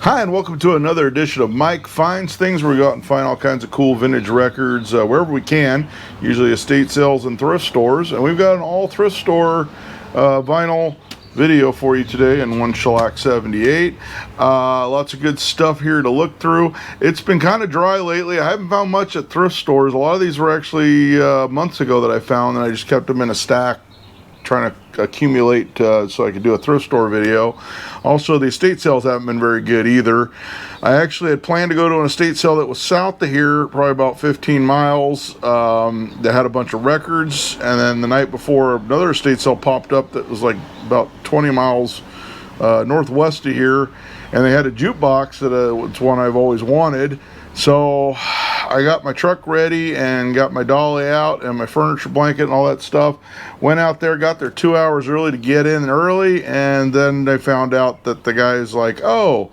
Hi, and welcome to another edition of Mike Finds Things, where we go out and find all kinds of cool vintage records wherever we can, usually estate sales and thrift stores. And we've got an all thrift store vinyl video for you today in one shellac 78. Lots of good stuff here to look through. It's been kind of dry lately. I haven't found much at thrift stores. A lot of these were actually months ago that I found, and I just kept them in a stack trying to accumulate so I could do a thrift store video. Also, the estate sales haven't been very good either. I actually had planned to go to an estate sale that was south of here, probably about 15 miles. That had a bunch of records, and then the night before, another estate sale popped up that was like about 20 miles northwest of here, and they had a jukebox that it's one I've always wanted. So I got my truck ready and got my dolly out and my furniture blanket and all that stuff. Went out there, got there 2 hours early to get in early, and then they found out that the guy's like, oh,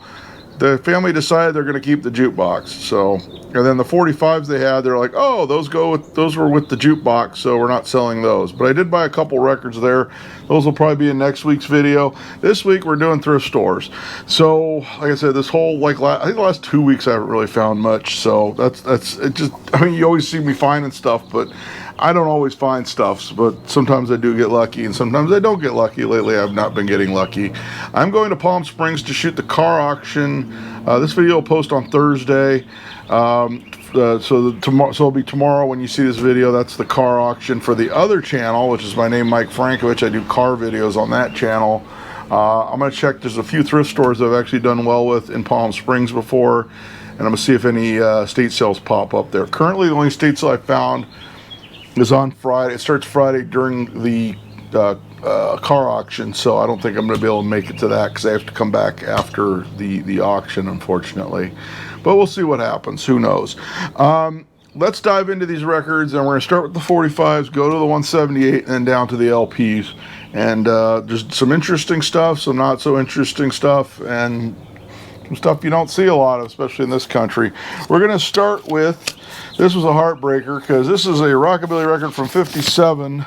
the family decided they're going to keep the jukebox. So, and then the 45s they had, they're like, oh, those were with the jukebox, so we're not selling those. But I did buy a couple records there. Those will probably be in next week's video. This week we're doing thrift stores. So, like I said, this whole I think the last 2 weeks I haven't really found much. So that's it. Just, I mean, you always see me finding stuff, but I don't always find stuff, but sometimes I do get lucky, and sometimes I don't get lucky. Lately, I've not been getting lucky. I'm going to Palm Springs to shoot the car auction. This video will post on Thursday, so it'll be tomorrow when you see this video. That's the car auction for the other channel, which is my name, Mike Frankovich. I do car videos on that channel. I'm going to check. There's a few thrift stores I've actually done well with in Palm Springs before, and I'm going to see if any estate sales pop up there. Currently, the only estate sale I found is on Friday. It starts Friday during the car auction, so I don't think I'm going to be able to make it to that because I have to come back after the auction, unfortunately. But we'll see what happens. Who knows? Let's dive into these records, and we're going to start with the 45s, go to the 178, and then down to the LPs. And there's some interesting stuff, some not so interesting stuff, and some stuff you don't see a lot of, especially in this country. We're going to start with, this was a heartbreaker because this is a rockabilly record from '57,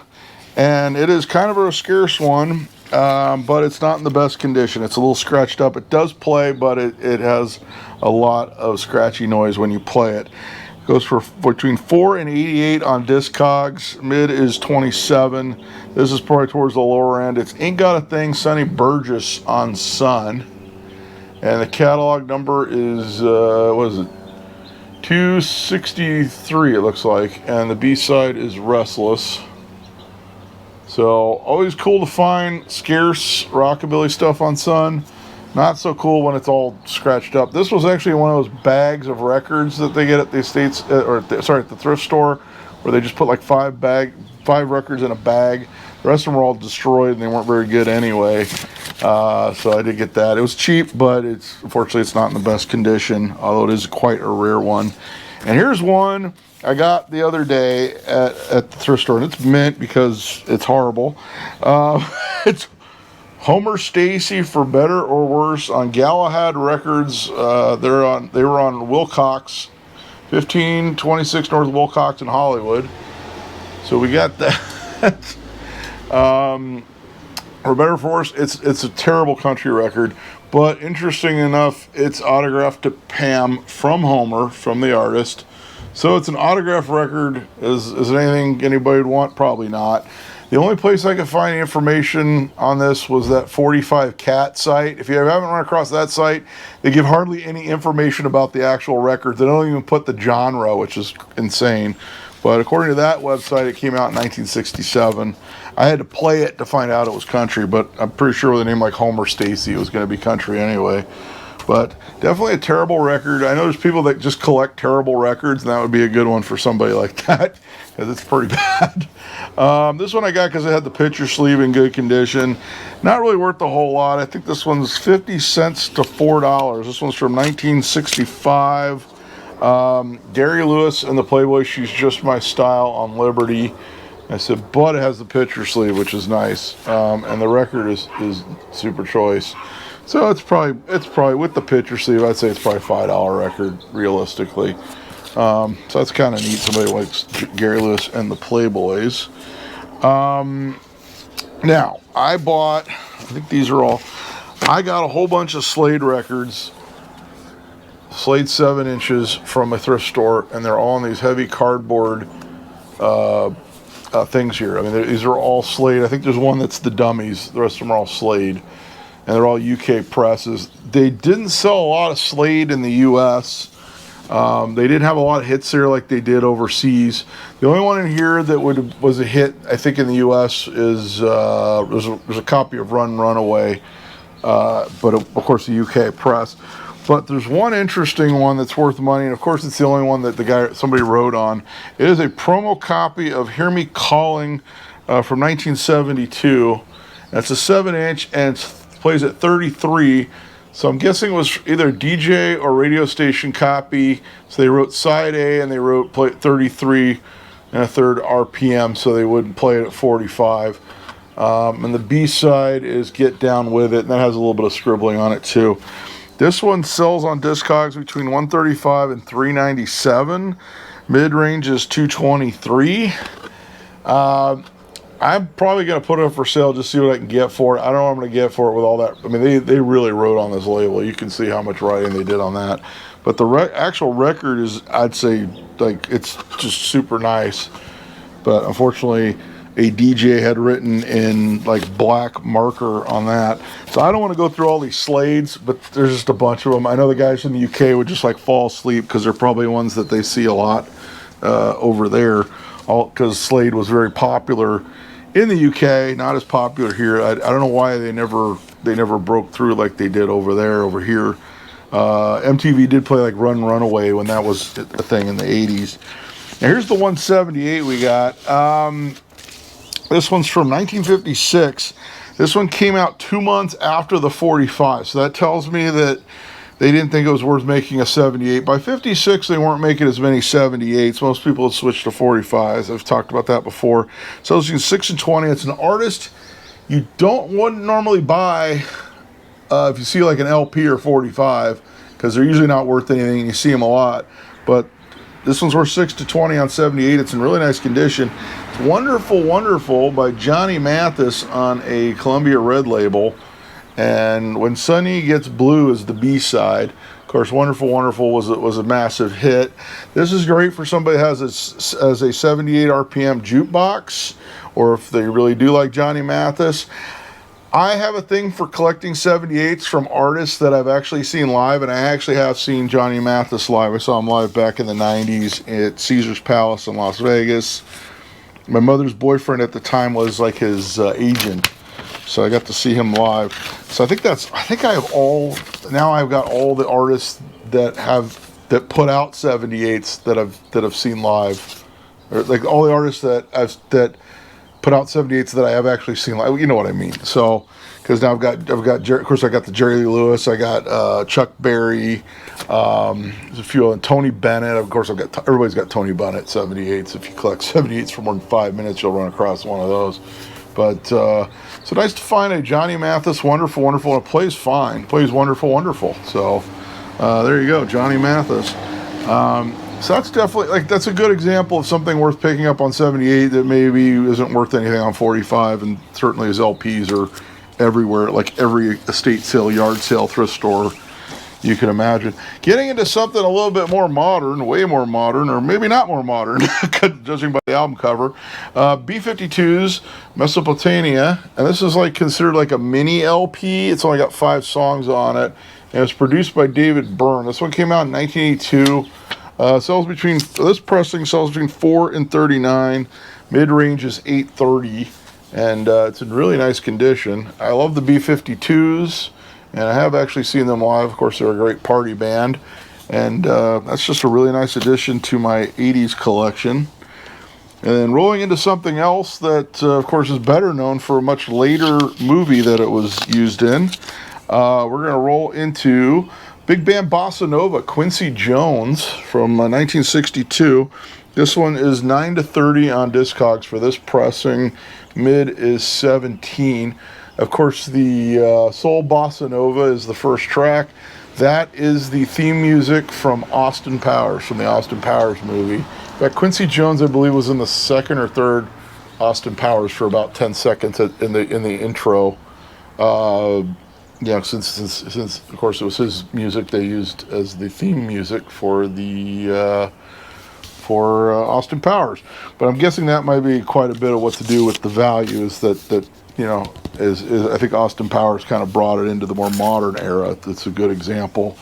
and it is kind of a scarce one, but it's not in the best condition. It's a little scratched up. It does play, but it has a lot of scratchy noise when you play it. It goes for between 4 and 88 on Discogs. Mid is 27. This is probably towards the lower end. It's Ain't Got a Thing, Sonny Burgess on Sun. And the catalog number is, what is it? 263, it looks like. And the B-side is Restless. So, always cool to find scarce rockabilly stuff on Sun. Not so cool when it's all scratched up. This was actually one of those bags of records that they get at the estates, at the thrift store, where they just put like five records in a bag. The rest of them were all destroyed, and they weren't very good anyway. So I did get that. It was cheap, but unfortunately it's not in the best condition, although it is quite a rare one. And here's one I got the other day at the thrift store, and it's mint because it's horrible. It's Homer Stacy, For Better or Worse, on Galahad Records. They were on Wilcox, 1526 North Wilcox in Hollywood. So we got that. For Better or Worse, it's a terrible country record, but interesting enough, it's autographed to Pam from Homer, from the artist. So it's an autograph record. Is it anything anybody would want? Probably not. The only place I could find information on this was that 45 Cat site. If you haven't run across that site, they give hardly any information about the actual record. They don't even put the genre, which is insane. But according to that website, it came out in 1967. I had to play it to find out it was country, but I'm pretty sure with a name like Homer Stacy, it was going to be country anyway. But definitely a terrible record. I know there's people that just collect terrible records, and that would be a good one for somebody like that, because it's pretty bad. This one I got because it had the picture sleeve in good condition. Not really worth a whole lot. I think this one's 50 cents to $4. This one's from 1965. Gary Lewis and the Playboy She's Just My Style on Liberty. I said, but it has the picture sleeve, which is nice, and the record is super choice. So it's probably with the picture sleeve, I'd say it's probably a $5 record realistically. So that's kind of neat. Somebody likes Gary Lewis and the Playboys. Now I think these are all. I got a whole bunch of Slade records Slade 7 inches from a thrift store, and they're all in these heavy cardboard things here. I mean, these are all Slade. I think there's one that's the dummies. The rest of them are all Slade, and they're all UK presses. They didn't sell a lot of Slade in the US. They didn't have a lot of hits there like they did overseas. The only one in here that was a hit, I think, in the US is there's a copy of Run Runaway, but of course the UK press. But there's one interesting one that's worth money, and of course it's the only one that somebody wrote on. It is a promo copy of Hear Me Calling from 1972. That's a 7-inch, and it plays at 33. So I'm guessing it was either a DJ or radio station copy. So they wrote side A and they wrote play at 33 and a third RPM, so they wouldn't play it at 45. And the B side is Get Down With It, and that has a little bit of scribbling on it too. This one sells on Discogs between $135 and $397. Mid-range is $223. I'm probably going to put it up for sale, just see what I can get for it. I don't know what I'm going to get for it with all that. I mean, they really wrote on this label. You can see how much writing they did on that. But the actual record is, I'd say, like, it's just super nice. But unfortunately, a DJ had written in like black marker on that. So I don't want to go through all these Slades, but there's just a bunch of them. I know the guys in the UK would just like fall asleep because they're probably ones that they see a lot over there. Because Slade was very popular in the UK, not as popular here. I don't know why they never broke through like they did over here. MTV did play like Run Runaway when that was a thing in the 80s. Now here's the 178 we got. This one's from 1956. This one came out 2 months after the 45, so that tells me that they didn't think it was worth making a 78. By 56, they weren't making as many 78s. Most people had switched to 45s. I've talked about that before. So it's 6 and 20. It's an artist you wouldn't normally buy if you see like an LP or 45, because they're usually not worth anything and you see them a lot. But this one's worth 6 to 20 on 78. It's in really nice condition. It's Wonderful, Wonderful by Johnny Mathis on a Columbia Red label. And When Sunny Gets Blue is the B-side. Of course, Wonderful, Wonderful was a massive hit. This is great for somebody who has a 78 RPM jukebox, or if they really do like Johnny Mathis. I have a thing for collecting 78s from artists that I've actually seen live, and I actually have seen Johnny Mathis live. I saw him live back in the 90s at Caesar's Palace in Las Vegas. My mother's boyfriend at the time was like his agent, so I got to see him live. So I think I've got all the artists that put out 78s that I've seen live, or like all the artists that put out 78s that I have actually seen live. You know what I mean? So, because now I've got Jerry, of course I got the Jerry Lee Lewis, I got Chuck Berry, there's a few, and Tony Bennett. Of course everybody's got Tony Bennett 78s. If you collect 78s for more than 5 minutes, you'll run across one of those. But so nice to find a Johnny Mathis Wonderful, Wonderful, and it plays fine. It plays Wonderful, Wonderful. So there you go, Johnny Mathis. So that's definitely, that's a good example of something worth picking up on 78 that maybe isn't worth anything on 45, and certainly his LPs are everywhere, like every estate sale, yard sale, thrift store you can imagine. Getting into something a little bit more modern, way more modern, or maybe not more modern, judging by the album cover. B-52's Mesopotamia, and this is considered like a mini LP. It's only got 5 songs on it, and it's produced by David Byrne. This one came out in 1982. This pressing sells between 4 and 39. Mid-range is 830, and it's in really nice condition. I love the B-52s, and I have actually seen them live. Of course, they're a great party band, and that's just a really nice addition to my 80s collection. And then rolling into something else that, of course, is better known for a much later movie that it was used in. We're going to roll into Big Band Bossa Nova, Quincy Jones from 1962. This one is 9 to 30 on Discogs for this pressing. Mid is 17. Of course, the Soul Bossa Nova is the first track. That is the theme music from Austin Powers, from the Austin Powers movie. In fact, Quincy Jones, I believe, was in the second or third Austin Powers for about 10 seconds in the intro. Yeah, since of course it was his music they used as the theme music for the Austin Powers. But I'm guessing that might be quite a bit of what to do with the value is that you know is I think Austin Powers kind of brought it into the more modern era. That's a good example.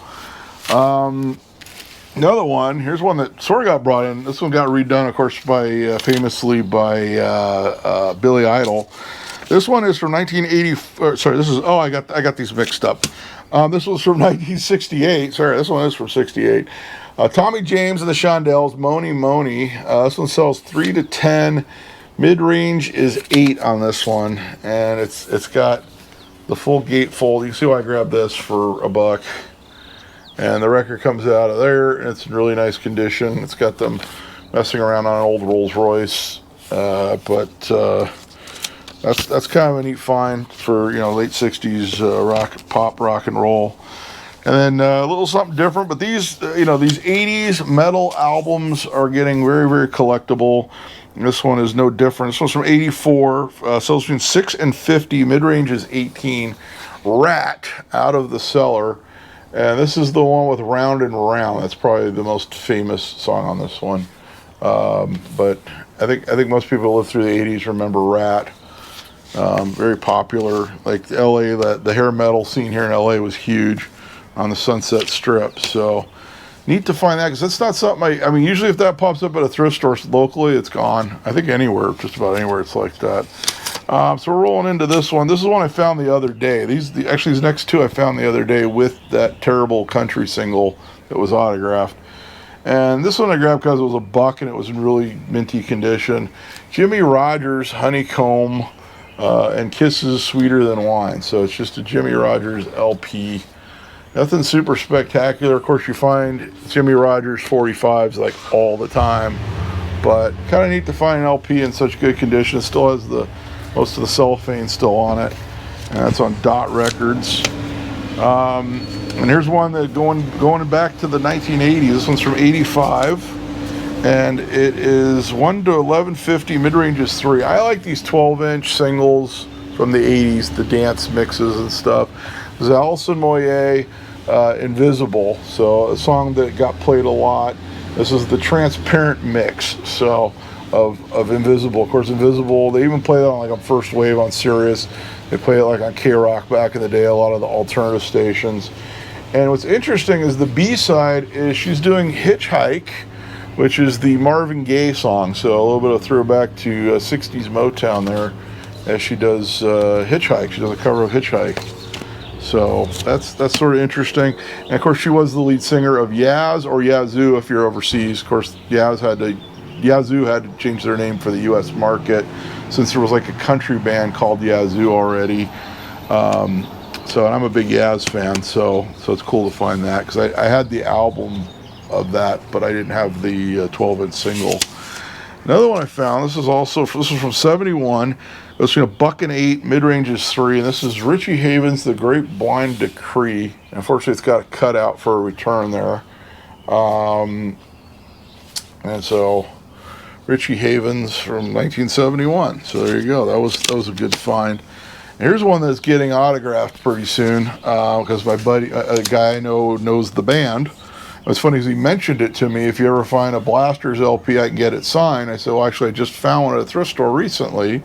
Another one, here's one that sort of got brought in. This one got redone, of course, by famously by Billy Idol. This one is from 1980. Sorry, this is I got these mixed up. This was from 1968. Sorry, this one is from 68. Tommy James and the Shondells, Moni Moni. This one sells 3 to 10. Mid-range is 8 on this one, and it's got the full gatefold. You can see why I grabbed this for $1. And the record comes out of there, and it's in really nice condition. It's got them messing around on an old Rolls Royce, but that's kind of a neat find for late '60s rock and roll. And then a little something different, but these these '80s metal albums are getting very, very collectible. And this one is no different. This one's from '84, sells between 6 and 50. Mid-range is 18. Rat, Out of the Cellar. And this is the one with Round and Round. That's probably the most famous song on this one. But I think most people who lived through the '80s remember Rat. Very popular. Like LA, the hair metal scene here in LA was huge on the Sunset Strip. So neat to find that, because that's not something I mean, usually if that pops up at a thrift store locally, it's gone. I think anywhere, just about anywhere, it's like that. So we're rolling into this one. This is one I found the other day. Actually, these next two I found the other day with that terrible country single that was autographed. And this one I grabbed because it was $1 and it was in really minty condition. Jimmy Rogers, Honeycomb, and Kisses Sweeter Than Wine. So it's just a Jimmy Rogers LP. Nothing super spectacular. Of course, you find Jimmy Rogers 45s like all the time. But kind of neat to find an LP in such good condition. It still has most of the cellophane still on it, and that's on Dot Records. And here's one that going back to the 1980s. This one's from '85, and it is 1 to 1150. Mid-range is 3. I like these 12-inch singles from the '80s, the dance mixes and stuff. This is Alison Moyet, Invisible. So a song that got played a lot. This is the transparent mix. So. Of Invisible. Of course, Invisible, they even play that on First Wave on Sirius. They play it on K-Rock back in the day, a lot of the alternative stations. And what's interesting is the B-side is she's doing Hitchhike, which is the Marvin Gaye song. So a little bit of throwback to 60s Motown there as she does Hitchhike. She does a cover of Hitchhike. So that's sort of interesting. And of course, she was the lead singer of Yaz, or Yazoo if you're overseas. Of course, Yazoo had to change their name for the U.S. market, since there was a country band called Yazoo already. And I'm a big Yaz fan, so it's cool to find that, because I had the album of that, but I didn't have the 12-inch single. Another one I found, this was from '71. It was between $1 and 8. Mid-range is 3, and this is Richie Havens' The Great Blind Decree. And unfortunately, it's got a cutout for a return there. And so Richie Havens from 1971. So there you go. That was a good find. And here's one that's getting autographed pretty soon, because my buddy, a guy I know, knows the band. It's funny because he mentioned it to me. If you ever find a Blasters LP, I can get it signed. I said, well, actually, I just found one at a thrift store recently,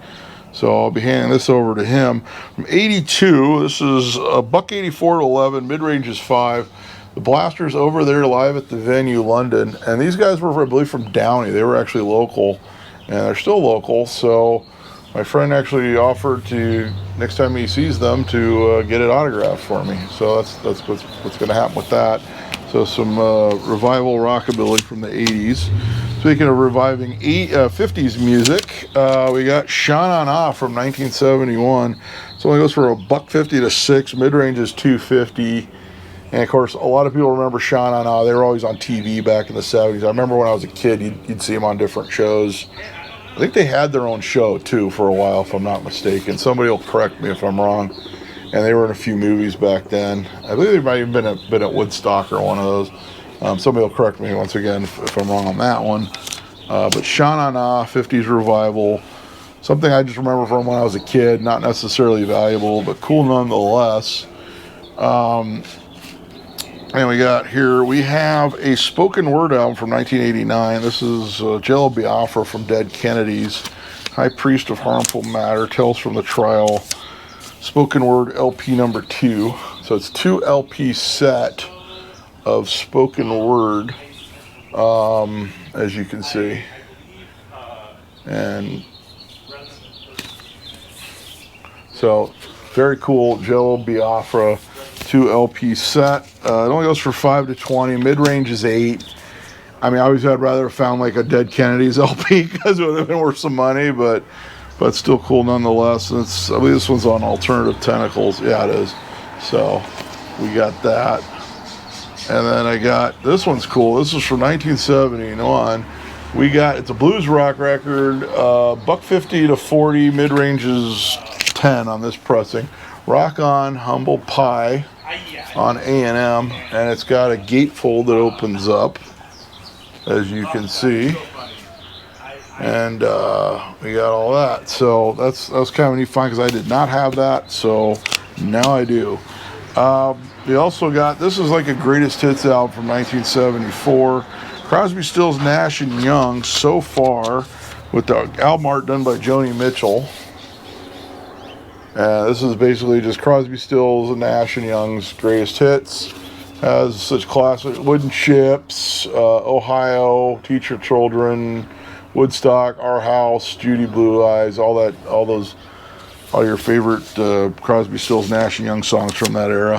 so I'll be handing this over to him. From '82, this is $1.84 to 11. Mid-range is 5. The Blasters over there live at the venue, London. And these guys were, I believe, from Downey. They were actually local, and they're still local. So my friend actually offered to, next time he sees them, to get it autographed for me. So that's what's going to happen with that. So some revival rockabilly from the 80s. Speaking of reviving 50s music, we got Sha Na Na from 1971. So it goes for $1.50 to 6. Mid-range is $2.50. And of course, a lot of people remember Sha Na Na. They were always on TV back in the 70s. I remember when I was a kid, you'd see them on different shows. I think they had their own show too for a while, if I'm not mistaken. Somebody will correct me if I'm wrong. And they were in a few movies back then. I believe they might have been at Woodstock or one of those. Somebody will correct me once again if I'm wrong on that one. But Sha Na Na, 50s revival. Something I just remember from when I was a kid. Not necessarily valuable, but cool nonetheless. And we got here, we have a spoken word album from 1989. This is Jello Biafra from Dead Kennedys, High Priest of Harmful Matter, Tales from the Trial, spoken word LP number 2. So it's 2 LP set of spoken word, as you can see. And so very cool Jello Biafra 2 LP set. It only goes for $5 to $20. Mid-range is $8. I mean, obviously I'd rather have found like a Dead Kennedys LP because it would have been worth some money, but still cool nonetheless. And it's, I believe this one's on Alternative Tentacles. Yeah, it is. So we got that. And then I got, this one's cool. This is from 1971. We got, it's a blues rock record, $1.50 to $40, mid-range is 10 on this pressing. Rock On Humble Pie on A&M, and it's got a gatefold that opens up, as you can see. And we got all that. So that was kind of a neat find because I did not have that, so now I do. We also got, this is like a greatest hits album from 1974. Crosby, Stills, Nash and Young so far, with the album art done by Joni Mitchell. This is basically just Crosby, Stills, and Nash and Young's greatest hits. Has such classic Wooden Ships, Ohio, Teach Your Children, Woodstock, Our House, Judy Blue Eyes, all your favorite Crosby, Stills, Nash and Young songs from that era.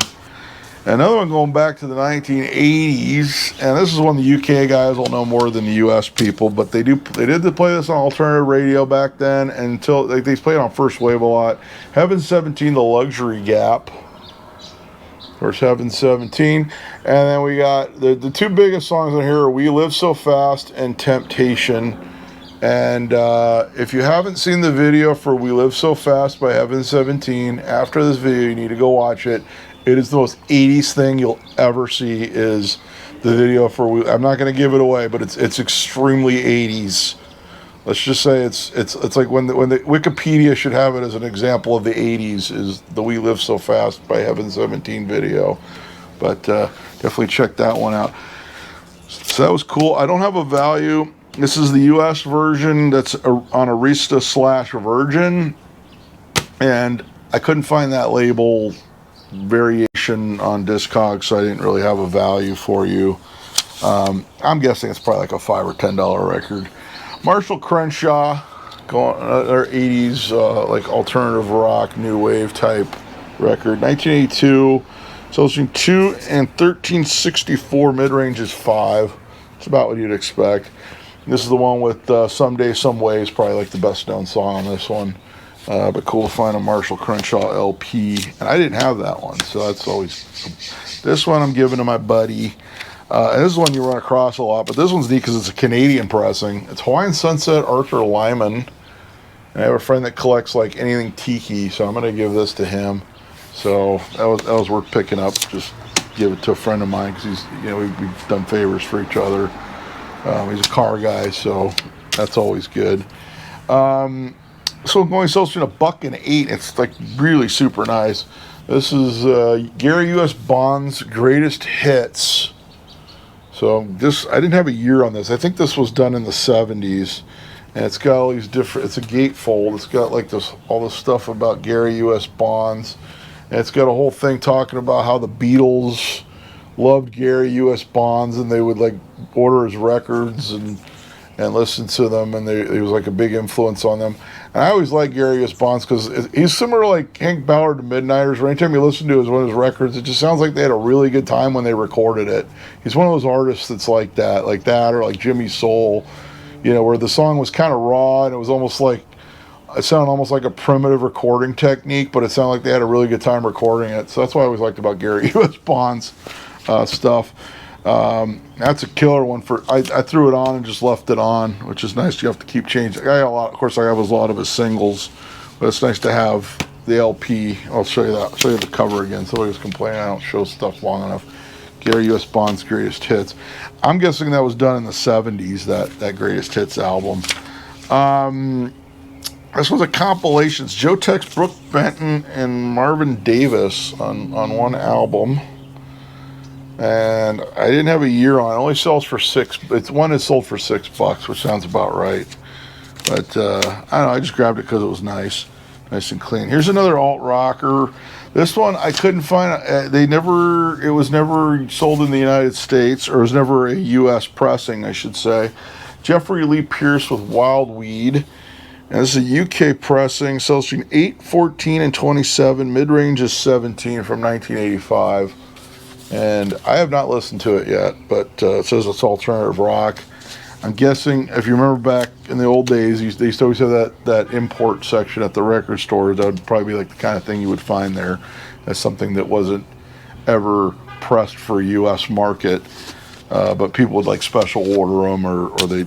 Another one going back to the 1980s, and this is one the UK guys will know more than the US people, but they did play this on alternative radio back then until they played on First Wave a lot. Heaven 17, The Luxury Gap. Of course, Heaven 17. And then we got the 2 biggest songs on here are We Live So Fast and Temptation. And if you haven't seen the video for We Live So Fast by Heaven 17, after this video you need to go watch it. It is the most 80s thing you'll ever see is the video for, I'm not going to give it away, but it's extremely 80s. Let's just say it's like when the Wikipedia should have it as an example of the 80s is the We Live So Fast by Heaven 17 video. But definitely check that one out. So that was cool. I don't have a value. This is the US version that's on Arista/Virgin, and I couldn't find that label variation on Discogs, so I didn't really have a value for you. I'm guessing it's probably like a $5 or $10 record. Marshall Crenshaw, going their 80s like alternative rock, new wave type record, 1982. So it's between 2 and 1364. Mid-range is 5. It's about what you'd expect. This is the one with Someday, Some Way is probably like the best known song on this one. But cool to find a Marshall Crenshaw LP. And I didn't have that one, so that's always... This one I'm giving to my buddy. And this is one you run across a lot, but this one's neat because it's a Canadian pressing. It's Hawaiian Sunset, Arthur Lyman. And I have a friend that collects like anything tiki, so I'm going to give this to him. So that was worth picking up. Just give it to a friend of mine because he's, we've done favors for each other. He's a car guy, so that's always good. So going between $1.08. It's like really super nice. This is Gary U.S. Bond's greatest hits. So this, I didn't have a year on this. I think this was done in the 70s, and it's got all these different. It's a gatefold. It's got like all this stuff about Gary U.S. Bonds, and it's got a whole thing talking about how the Beatles loved Gary U.S. Bonds, and they would like order his records and listen to them, and he was like a big influence on them. And I always like Gary U.S. Bonds because he's similar to like Hank Ballard to Midnighters, where anytime you listen to one of his records, it just sounds like they had a really good time when they recorded it. He's one of those artists that's like that, or like Jimmy Soul, where the song was kind of raw, and it was almost like, it sounded almost like a primitive recording technique, but it sounded like they had a really good time recording it. So that's what I always liked about Gary U.S. Bonds stuff. That's a killer one. I threw it on and just left it on, which is nice. You have to keep changing. Of course, I have a lot of his singles, but it's nice to have the LP. I'll show you that. I'll show you the cover again. Somebody's complaining I don't show stuff long enough. Gary U.S. Bond's greatest hits. I'm guessing that was done in the 70s. That greatest hits album. This was a compilation. It's Joe Tex, Brooke Benton, and Marvin Davis on one album. And I didn't have a year on it. It only sells for $6. It's one that sold for $6, which sounds about right. But I don't know. I just grabbed it because it was nice and clean. Here's another alt rocker. This one I couldn't find. It was never sold in the United States, or it was never a U.S. pressing, I should say. Jeffrey Lee Pierce with Wild Weed. And this is a UK pressing. Sells between 8, 14, and 27. Mid-range is 17 from 1985. And I have not listened to it yet, but it says it's alternative rock. I'm guessing, if you remember back in the old days, they used to always have that import section at the record stores. That would probably be like the kind of thing you would find there. As something that wasn't ever pressed for a U.S. market, but people would like special order them, or they,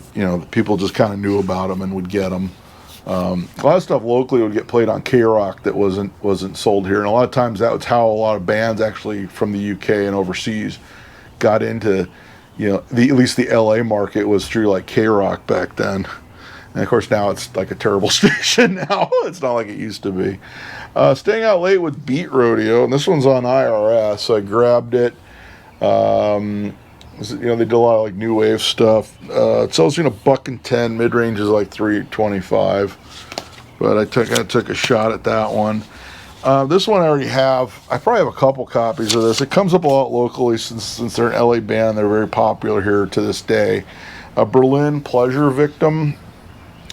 people just kind of knew about them and would get them. A lot of stuff locally would get played on K-Rock that wasn't sold here, and a lot of times that was how a lot of bands actually from the UK and overseas got into, at least the LA market was through like K-Rock back then. And of course now it's like a terrible station now. It's not like it used to be. Staying Out Late with Beat Rodeo, and this one's on IRS, so I grabbed it. They did a lot of like new wave stuff. It sells $1.10. Mid range is like $3.25. But I took a shot at that one. This one I already have. I probably have a couple copies of this. It comes up a lot locally since they're an LA band. They're very popular here to this day. Berlin Pleasure Victim.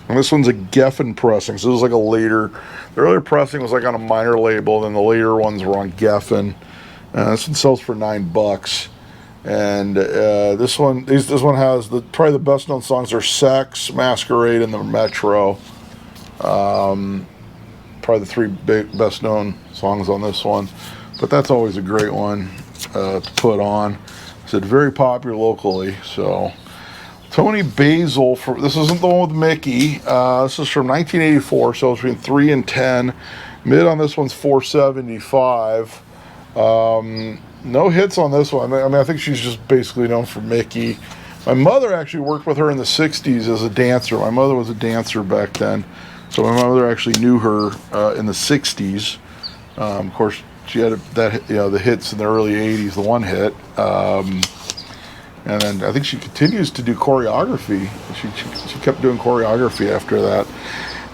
And this one's a Geffen pressing. So this is like the earlier pressing was like on a minor label, then the later ones were on Geffen. This one sells for $9. And this one has probably the best known songs are Sex, Masquerade, and the Metro. Probably the three best known songs on this one. But that's always a great one to put on. It's very popular locally. So Tony Basil, this isn't the one with Mickey. This is from 1984, so it's between 3 and 10. Mid on this one's 475. No hits on this one. I think she's just basically known for Mickey. My mother actually worked with her in the 60s as a dancer. My mother was a dancer back then. So my mother actually knew her in the 60s. Of course, she had the hits in the early 80s, the one hit. And then I think she continues to do choreography. She kept doing choreography after that.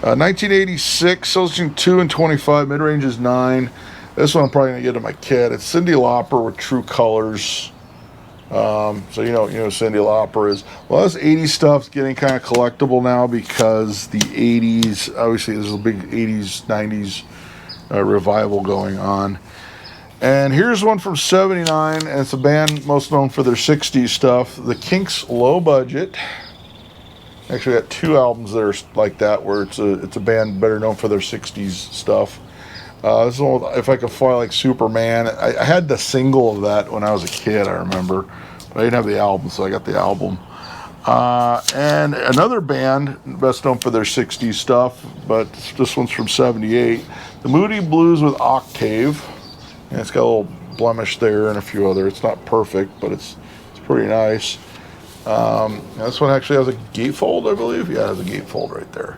1986, sells 2 and 25, mid-range is 9. This one I'm probably going to get to my kid. It's Cyndi Lauper with True Colors. So you know Cyndi Lauper is. Well, this 80s stuff's getting kind of collectible now because the 80s, obviously there's a big 80s, 90s revival going on. And here's one from 79, and it's a band most known for their 60s stuff. The Kinks' Low Budget. Actually got 2 albums that are like that, where it's a band better known for their 60s stuff. This is one with If I Could Fly Like Superman. I had the single of that when I was a kid, I remember. But I didn't have the album, so I got the album. And another band, best known for their 60s stuff, but this one's from 78. The Moody Blues with Octave. And it's got a little blemish there and a few other. It's not perfect, but it's pretty nice. This one actually has a gatefold, I believe. Yeah, it has a gatefold right there.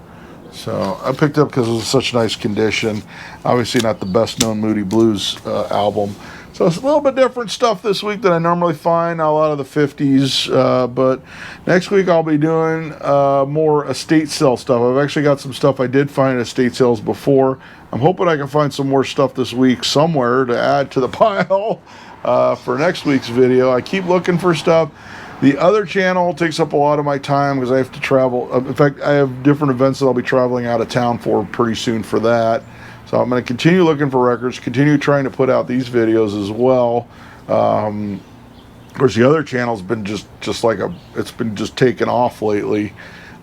So I picked it up because it was in such nice condition. Obviously not the best known Moody Blues album. So it's a little bit different stuff this week than I normally find. Not a lot of the 50s, but next week I'll be doing more estate sale stuff. I've actually got some stuff I did find at estate sales before. I'm hoping I can find some more stuff this week somewhere to add to the pile for next week's video. I keep looking for stuff. The other channel takes up a lot of my time because I have to travel. In fact, I have different events that I'll be traveling out of town for pretty soon for that. So I'm going to continue looking for records, continue trying to put out these videos as well. Of course, the other channel's been it's been taken off lately.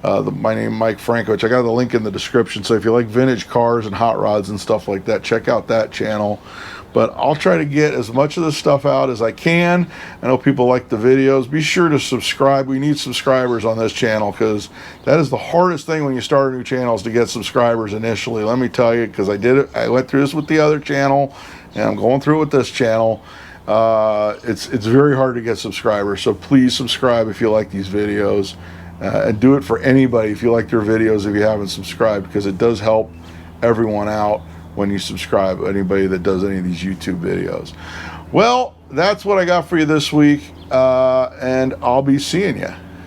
My name Mike Frankovich. I got the link in the description. So if you like vintage cars and hot rods and stuff like that, check out that channel. But I'll try to get as much of this stuff out as I can. I know people like the videos. Be sure to subscribe. We need subscribers on this channel because that is the hardest thing when you start a new channel is to get subscribers initially. Let me tell you, because I did it. I went through this with the other channel, and I'm going through it with this channel. It's very hard to get subscribers. So please subscribe if you like these videos. and do it for anybody if you like their videos, if you haven't subscribed, because it does help everyone out when you subscribe, anybody that does any of these YouTube videos. Well, that's what I got for you this week, and I'll be seeing you.